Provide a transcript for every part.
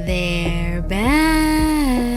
They're back.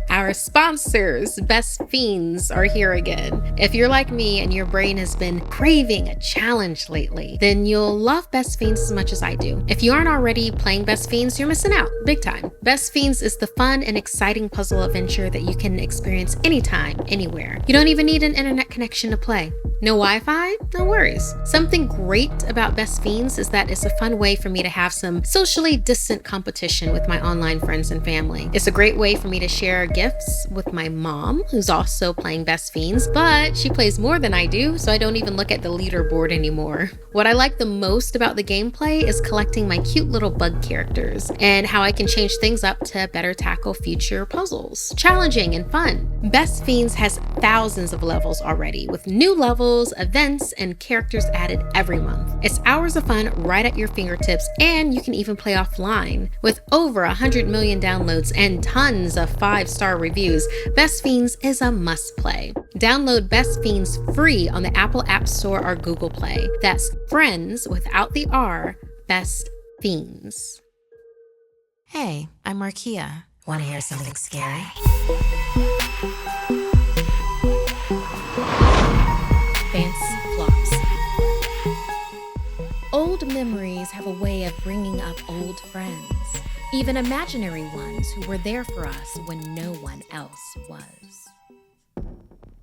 Our sponsors, Best Fiends, are here again. If you're like me and your brain has been craving a challenge lately, then you'll love Best Fiends as much as I do. If you aren't already playing Best Fiends, you're missing out, big time. Best Fiends is the fun and exciting puzzle adventure that you can experience anytime, anywhere. You don't even need an internet connection to play. No Wi-Fi? No worries. Something great about Best Fiends is that it's a fun way for me to have some socially distant competition with my online friends and family. It's a great way for me to share gifts with my mom, who's also playing Best Fiends, but she plays more than I do, so I don't even look at the leaderboard anymore. What I like the most about the gameplay is collecting my cute little bug characters and how I can change things up to better tackle future puzzles. Challenging and fun. Best Fiends has thousands of levels already, with new levels, events, and characters added every month. It's hours of fun right at your fingertips, and you can even play offline. With over 100 million downloads and tons of 5-star reviews, Best Fiends is a must-play. Download Best Fiends free on the Apple App Store or Google Play. That's friends without the R, Best Fiends. Hey, I'm Markeia. Want to hear something scary? Fancy Flopsy. Old memories have a way of bringing up old friends, even imaginary ones who were there for us when no one else was.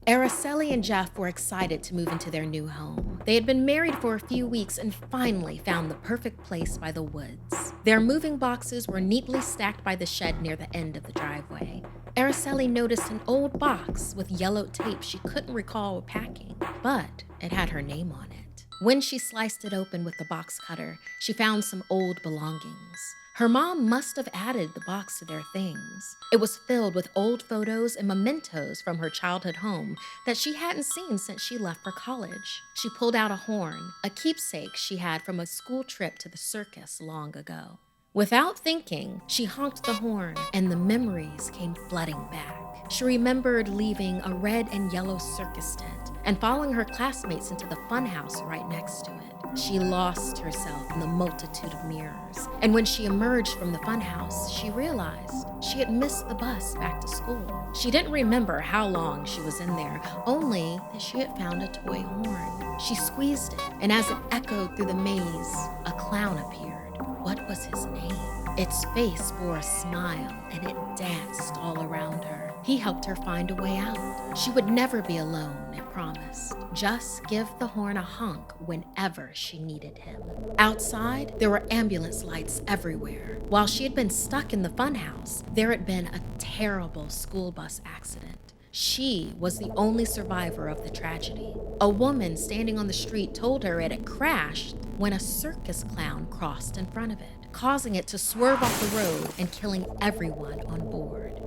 Araceli and Jeff were excited to move into their new home. They had been married for a few weeks and finally found the perfect place by the woods. Their moving boxes were neatly stacked by the shed near the end of the driveway. Araceli noticed an old box with yellowed tape she couldn't recall packing, but it had her name on it. When she sliced it open with the box cutter, she found some old belongings. Her mom must have added the box to their things. It was filled with old photos and mementos from her childhood home that she hadn't seen since she left for college. She pulled out a horn, a keepsake she had from a school trip to the circus long ago. Without thinking, she honked the horn, and the memories came flooding back. She remembered leaving a red and yellow circus tent and following her classmates into the funhouse right next to it. She lost herself in the multitude of mirrors, and when she emerged from the funhouse, she realized she had missed the bus back to school. She didn't remember how long she was in there, only that she had found a toy horn. She squeezed it, and as it echoed through the maze, a clown appeared. What was his name? Its face bore a smile, and it danced all around her. He helped her find a way out. She would never be alone, it promised. Just give the horn a honk whenever she needed him. Outside, there were ambulance lights everywhere. While she had been stuck in the funhouse, there had been a terrible school bus accident. She was the only survivor of the tragedy. A woman standing on the street told her it had crashed when a circus clown crossed in front of it, causing it to swerve off the road and killing everyone on board.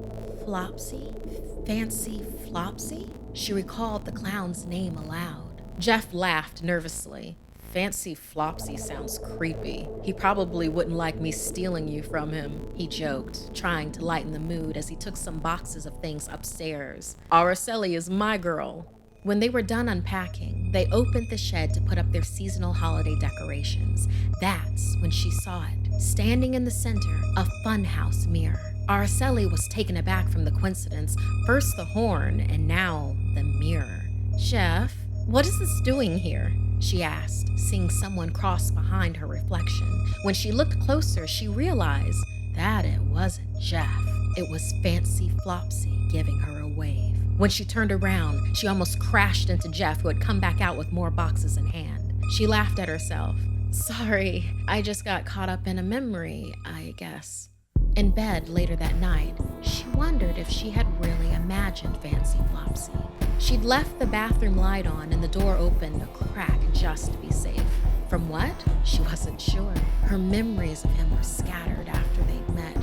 Flopsy? Fancy Flopsy? She recalled the clown's name aloud. Jeff laughed nervously. Fancy Flopsy sounds creepy. He probably wouldn't like me stealing you from him, he joked, trying to lighten the mood as he took some boxes of things upstairs. Araceli is my girl. When they were done unpacking, they opened the shed to put up their seasonal holiday decorations. That's when she saw it, standing in the center, a funhouse mirror. Araceli was taken aback from the coincidence, first the horn and now the mirror. Jeff, what is this doing here? She asked, seeing someone cross behind her reflection. When she looked closer, she realized that it wasn't Jeff. It was Fancy Flopsy giving her a wave. When she turned around, she almost crashed into Jeff, who had come back out with more boxes in hand. She laughed at herself. Sorry, I just got caught up in a memory, I guess. In bed later that night, she wondered if she had really imagined Fancy Flopsy. She'd left the bathroom light on and the door opened a crack just to be safe. From what? She wasn't sure. Her memories of him were scattered after they'd met.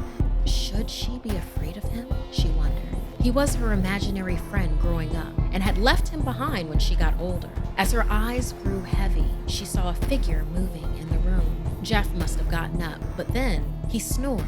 Should she be afraid of him? She wondered. He was her imaginary friend growing up and had left him behind when she got older. As her eyes grew heavy, she saw a figure moving in the room. Jeff must have gotten up, but then he snored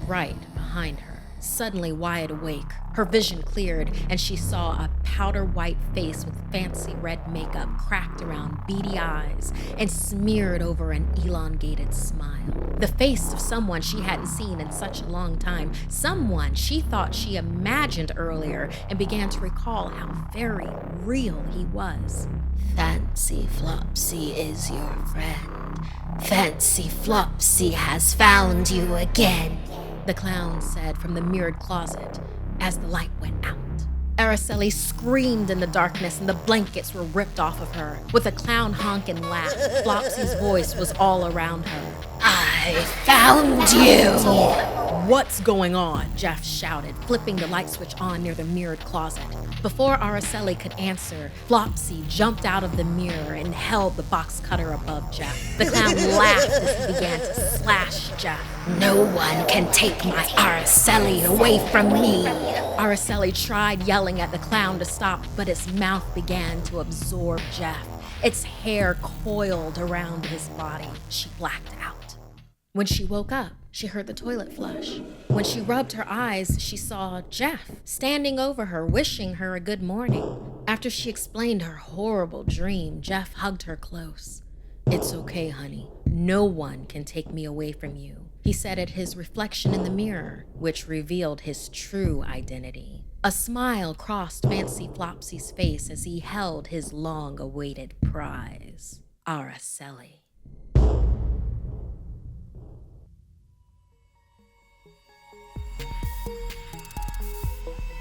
right behind her. suddenly wide awake. Her vision cleared, and she saw a powder-white face with fancy red makeup cracked around beady eyes and smeared over an elongated smile. The face of someone she hadn't seen in such a long time, someone she thought she imagined earlier, and began to recall how very real he was. Fancy Flopsy is your friend. Fancy Flopsy has found you again, the clown said from the mirrored closet as the light went out. Araceli screamed in the darkness and the blankets were ripped off of her. With a clown honk and laugh, Flopsy's voice was all around her. I found you! What's going on? Jeff shouted, flipping the light switch on near the mirrored closet. Before Araceli could answer, Flopsy jumped out of the mirror and held the box cutter above Jeff. The clown laughed as he began to slash Jeff. No one can take my Araceli away from me. Araceli tried yelling at the clown to stop, but its mouth began to absorb Jeff. Its hair coiled around his body. She blacked out. When she woke up, she heard the toilet flush. When she rubbed her eyes, she saw Jeff standing over her, wishing her a good morning. After she explained her horrible dream, Jeff hugged her close. "It's okay, honey. No one can take me away from you," he said at his reflection in the mirror, which revealed his true identity. A smile crossed Fancy Flopsy's face as he held his long-awaited prize, Araceli.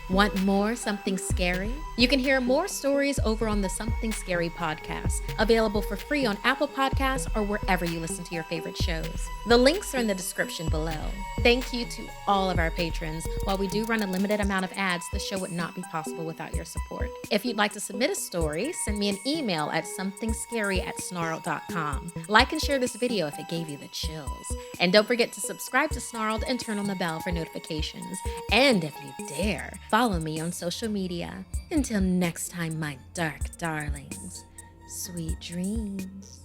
Want more Something Scary? You can hear more stories over on the Something Scary podcast, available for free on Apple Podcasts or wherever you listen to your favorite shows. The links are in the description below. Thank you to all of our patrons. While we do run a limited amount of ads, the show would not be possible without your support. If you'd like to submit a story, send me an email at somethingscary@snarled.com. Like and share this video if it gave you the chills. And don't forget to subscribe to Snarled and turn on the bell for notifications. And if you dare, follow me on social media. Until next time, my dark darlings, sweet dreams.